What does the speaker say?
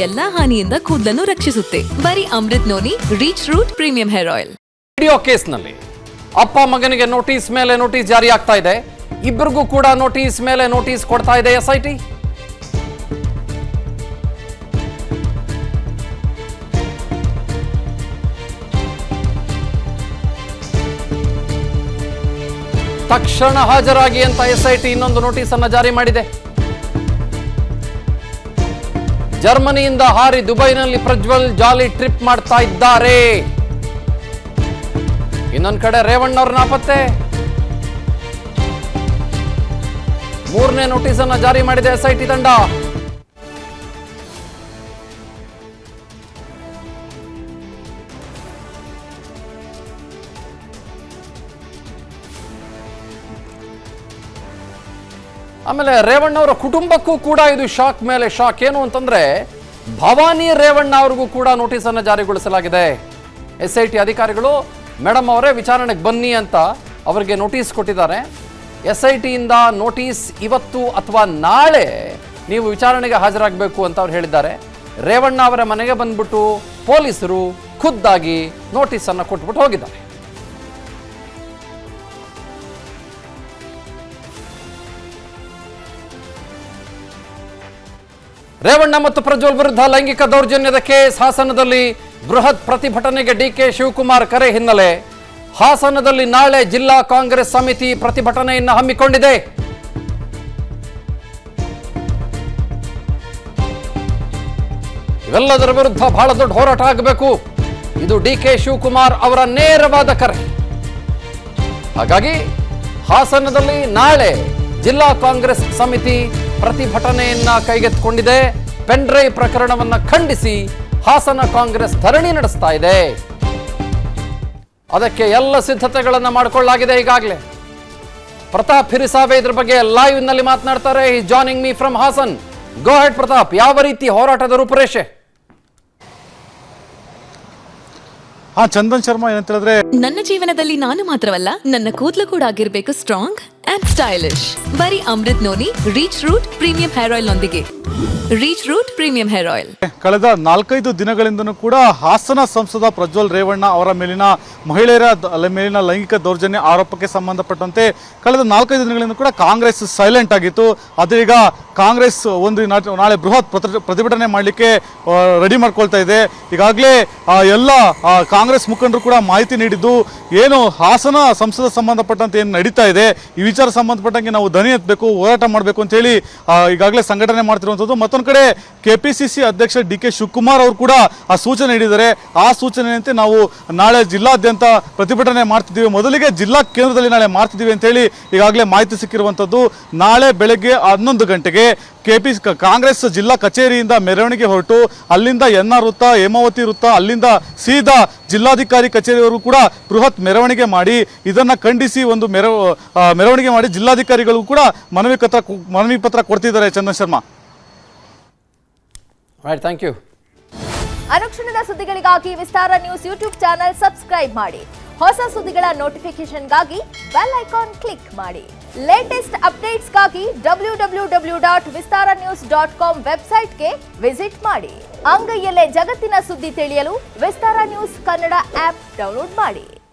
ಎಲ್ಲಾ ಹಾನಿಯಿಂದ ಕೂದಲನ್ನು ರಕ್ಷಿಸುತ್ತೆ. ಬರೀ Amrut noni reach root premium hair oil. Video ಕೇಸ್ನಲ್ಲಿ ಅಪ್ಪ ಮಗನಿಗೆ ನೋಟಿಸ್ ಮೇಲೆ ನೋಟಿಸ್ ಜಾರಿ ಆಗ್ತಾ ಇದೆ. ಇಬ್ಬರಿಗೂ ಕೂಡ ನೋಟಿಸ್ ಮೇಲೆ ನೋಟಿಸ್ ಕೊಡ್ತಾ ಇದೆ ಎಸ್ಐಟಿ. ತಕ್ಷಣ ಹಾಜರಾಗಿ ಅಂತ ಎಸ್ಐಟಿ ಇನ್ನೊಂದು ನೋಟಿಸ್ ಅನ್ನು ಜಾರಿ ಮಾಡಿದೆ. ಜರ್ಮನಿಯಿಂದ ಹಾರಿ ದುಬೈನಲ್ಲಿ ಪ್ರಜ್ವಲ್ ಜಾಲಿ ಟ್ರಿಪ್ ಮಾಡ್ತಾ ಇದ್ದಾರೆ. ಇನ್ನೊಂದು ಕಡೆ ರೇವಣ್ಣವ್ರ ನಾಪತ್ತೆ. ಮೂರನೇ ನೋಟಿಸ್ ಅನ್ನು ಜಾರಿ ಮಾಡಿದೆ ಎಸ್ಐಟಿ ತಂಡ. ಆಮೇಲೆ ರೇವಣ್ಣವರ ಕುಟುಂಬಕ್ಕೂ ಕೂಡ ಇದು ಶಾಕ್ ಮೇಲೆ ಶಾಕ್. ಏನು ಅಂತಂದ್ರೆ ಭವಾನಿ ರೇವಣ್ಣ ಅವ್ರಿಗೂ ಕೂಡ ನೋಟಿಸ್ ಅನ್ನು ಜಾರಿಗೊಳಿಸಲಾಗಿದೆ. ಎಸ್ಐಟಿ ಅಧಿಕಾರಿಗಳು ಮೇಡಮ್ ಅವರೇ ವಿಚಾರಣೆಗೆ ಬನ್ನಿ ಅಂತ ಅವರಿಗೆ ನೋಟಿಸ್ ಕೊಟ್ಟಿದ್ದಾರೆ. ಎಸ್ಐಟಿಯಿಂದ ನೋಟಿಸ್ ಇವತ್ತು ಅಥವಾ ನಾಳೆ ನೀವು ವಿಚಾರಣೆಗೆ ಹಾಜರಾಗಬೇಕು ಅಂತ ಅವ್ರು ಹೇಳಿದ್ದಾರೆ. ರೇವಣ್ಣ ಅವರ ಮನೆಗೆ ಬಂದ್ಬಿಟ್ಟು ಪೊಲೀಸರು ಖುದ್ದಾಗಿ ನೋಟಿಸ್ ಅನ್ನು ಕೊಟ್ಬಿಟ್ಟು ಹೋಗಿದ್ದಾರೆ. ರೇವಣ್ಣ ಮತ್ತು ಪ್ರಜ್ವಲ್ ವಿರುದ್ಧ ಲೈಂಗಿಕ ದೌರ್ಜನ್ಯದ ಕೇಸ್. ಹಾಸನದಲ್ಲಿ ಬೃಹತ್ ಪ್ರತಿಭಟನೆಗೆ ಡಿಕೆ ಶಿವಕುಮಾರ್ ಕರೆ ಹಿನ್ನೆಲೆ ಹಾಸನದಲ್ಲಿ ನಾಳೆ ಜಿಲ್ಲಾ ಕಾಂಗ್ರೆಸ್ ಸಮಿತಿ ಪ್ರತಿಭಟನೆಯನ್ನು ಹಮ್ಮಿಕೊಂಡಿದೆ. ಇವೆಲ್ಲದರ ವಿರುದ್ಧ ಬಹಳ ದೊಡ್ಡ ಹೋರಾಟ ಆಗಬೇಕು. ಇದು ಡಿಕೆ ಶಿವಕುಮಾರ್ ಅವರ ನೇರವಾದ ಕರೆ. ಹಾಗಾಗಿ ಹಾಸನದಲ್ಲಿ ನಾಳೆ ಜಿಲ್ಲಾ ಕಾಂಗ್ರೆಸ್ ಸಮಿತಿ ಪ್ರತಿಭಟನೆಯನ್ನ ಕೈಗೆತ್ತಿಕೊಂಡಿದೆ. ಪೆನ್ ಡ್ರೈವ್ ಪ್ರಕರಣವನ್ನ ಖಂಡಿಸಿ ಹಾಸನ ಕಾಂಗ್ರೆಸ್ ಧರಣಿ ನಡೆಸ್ತಾ ಇದೆ. ಅದಕ್ಕೆ ಎಲ್ಲ ಸಿದ್ಧತೆಗಳನ್ನ ಮಾಡಿಕೊಳ್ಳಲಾಗಿದೆ ಈಗಾಗಲೇ. ಪ್ರತಾಪ್ ಹಿರಿಸಾವೆ ಇದ್ರ ಬಗ್ಗೆ ಲೈವ್ ನಲ್ಲಿ ಮಾತನಾಡ್ತಾರೆ. ಈ joining me from Hassan. Go ahead Pratap, ಯಾವ ರೀತಿ ಹೋರಾಟದ ರೂಪುರೇಷೆ? ಚಂದನ್ ಶರ್ಮಾ ಏನಂತ ಹೇಳಿದ್ರೆ, ನನ್ನ ಜೀವನದಲ್ಲಿ ನಾನು ಮಾತ್ರವಲ್ಲ, ನನ್ನ ಕೂದಲು ಕೂಡ ಆಗಿರ್ಬೇಕು ಸ್ಟ್ರಾಂಗ್ ಅಂಡ್ ಸ್ಟೈಲಿಶ್. ಬರೀ Amrut noni reach root premium hair oil ನೊಂದಿಗೆ. Reach root premium hair oil. ಕಳೆದ 4-5 ದಿನಗಳಿಂದನೂ ಕೂಡ ಹಾಸನ ಸಂಸದ ಪ್ರಜ್ವಲ್ ರೇವಣ್ಣ ಅವರ ಮೇಲಿನ ಮಹಿಳೆಯರ ಮೇಲಿನ ಲೈಂಗಿಕ ದೌರ್ಜನ್ಯ ಆರೋಪಕ್ಕೆ ಸಂಬಂಧಪಟ್ಟಂತೆ ಕಳೆದ 4-5 ದಿನಗಳಿಂದ ಕೂಡ ಕಾಂಗ್ರೆಸ್ ಸೈಲೆಂಟ್ ಆಗಿತ್ತು. ಅದೀಗ ಕಾಂಗ್ರೆಸ್ ನಾಳೆ ಬೃಹತ್ ಪ್ರತಿಭಟನೆ ಮಾಡಲಿಕ್ಕೆ ರೆಡಿ ಮಾಡ್ಕೊಳ್ತಾ ಇದೆ. ಈಗಾಗಲೇ ಎಲ್ಲ ಕಾಂಗ್ರೆಸ್ ಮುಖಂಡರು ಕೂಡ ಮಾಹಿತಿ ನೀಡಿದ್ದು, ಏನು ಹಾಸನ ಸಂಸದ ಸಂಬಂಧಪಟ್ಟಂತೆ ಏನು ನಡೀತಾ ಇದೆ, ಈ ವಿಚಾರ ಸಂಬಂಧಪಟ್ಟಂಗೆ ನಾವು ಧ್ವನಿ ಎತ್ತಬೇಕು, ಹೋರಾಟ ಮಾಡಬೇಕು ಅಂತ ಹೇಳಿ ಈಗಾಗಲೇ ಸಂಘಟನೆ ಮಾಡ್ತಿರುವಂಥದ್ದು. ಮತ್ತೊಂದು ಕಡೆ ಕೆಪಿಸಿಸಿ ಅಧ್ಯಕ್ಷ ಡಿಕೆ ಶಿವಕುಮಾರ್ ಅವರು ಕೂಡ ಆ ಸೂಚನೆ ನೀಡಿದ್ದಾರೆ. ಆ ಸೂಚನೆಯಂತೆ ನಾವು ನಾಳೆ ಜಿಲ್ಲಾದ್ಯಂತ ಪ್ರತಿಭಟನೆ ಮಾಡ್ತಿದ್ದೀವಿ, ಮೊದಲಿಗೆ ಜಿಲ್ಲಾ ಕೇಂದ್ರದಲ್ಲಿ ನಾಳೆ ಮಾಡ್ತಿದ್ದೀವಿ ಅಂತ ಹೇಳಿ ಈಗಾಗಲೇ ಮಾಹಿತಿ ಸಿಕ್ಕಿರುವಂಥದ್ದು. ನಾಳೆ ಬೆಳಗ್ಗೆ 11 ಗಂಟೆಗೆ ಕಾಂಗ್ರೆಸ್ ಜಿಲ್ಲಾ ಕಚೇರಿಯಿಂದ ಮೆರವಣಿಗೆ ಹೊರಟು ಅಲ್ಲಿಂದ ಎನ್ಆರ್ ವೃತ್ತ, ಹೇಮಾವತಿ ವೃತ್ತ, ಅಲ್ಲಿಂದ ಸೀದಾ ಜಿಲ್ಲಾಧಿಕಾರಿ ಕಚೇರಿವರೆಗೂ ಕೂಡ ಬೃಹತ್ ಮೆರವಣಿಗೆ ಮಾಡಿ ಇದನ್ನು ಖಂಡಿಸಿ ಒಂದು ಮೆರವಣಿಗೆ ಮಾಡಿ ಜಿಲ್ಲಾಧಿಕಾರಿಗಳಿಗೂ ಕೂಡ ಮನವಿ ಪತ್ರ ಕೊಡ್ತಿದ್ದಾರೆ. Chandan Sharma, thank you. ಅನುಕ್ಷಣದ ಸುದ್ದಿಗಳಿಗಾಗಿ Vistara news YouTube channel subscribe ಮಾಡಿ. ಹೊಸ ಸುದ್ದಿಗಳ ನೋಟಿಫಿಕೇಶನ್ಗಾಗಿ ಬೆಲ್ ಐಕಾನ್ ಕ್ಲಿಕ್ ಮಾಡಿ. ಲೇಟೆಸ್ಟ್ ಅಪ್ಡೇಟ್ಸ್ಗಾಗಿ www.vistaranews.com ವೆಬ್ಸೈಟ್ಗೆ ವಿಸಿಟ್ ಮಾಡಿ. ಅಂಗೈಯಲ್ಲೇ ಜಗತ್ತಿನ ಸುದ್ದಿ ತಿಳಿಯಲು Vistara news Kannada app download ಮಾಡಿ.